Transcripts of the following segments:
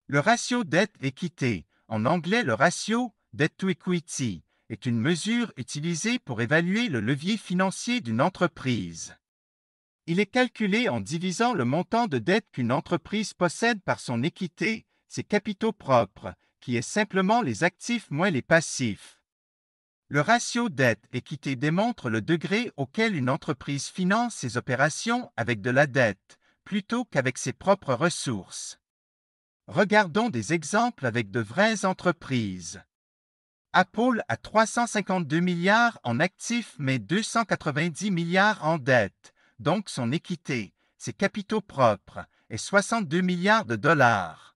Le ratio dette-équité, en anglais le ratio debt to equity, est une mesure utilisée pour évaluer le levier financier d'une entreprise. Il est calculé en divisant le montant de dette qu'une entreprise possède par son équité, ses capitaux propres, qui est simplement les actifs moins les passifs. Le ratio dette-équité démontre le degré auquel une entreprise finance ses opérations avec de la dette, plutôt qu'avec ses propres ressources. Regardons des exemples avec de vraies entreprises. Apple a 352 milliards en actifs mais 290 milliards en dette, donc son équité, ses capitaux propres, est 62 milliards de dollars.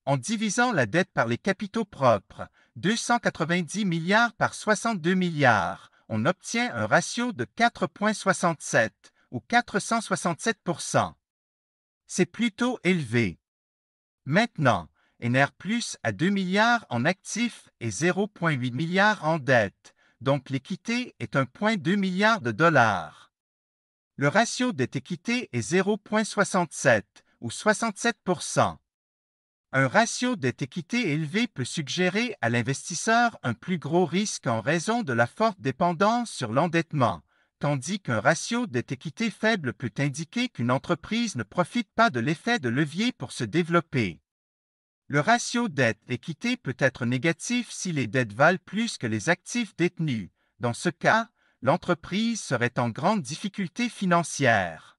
En divisant la dette par les capitaux propres, 290 milliards par 62 milliards, on obtient un ratio de 4,67 ou 467%. C'est plutôt élevé. Maintenant, Ener Plus a 2 milliards en actifs et 0,8 milliards en dette, donc l'équité est 1,2 milliard de dollars. Le ratio dette-équité est 0,67 ou 67%. Un ratio dette-équité élevé peut suggérer à l'investisseur un plus gros risque en raison de la forte dépendance sur l'endettement, tandis qu'un ratio dette-équité faible peut indiquer qu'une entreprise ne profite pas de l'effet de levier pour se développer. Le ratio dette-équité peut être négatif si les dettes valent plus que les actifs détenus. Dans ce cas, l'entreprise serait en grande difficulté financière.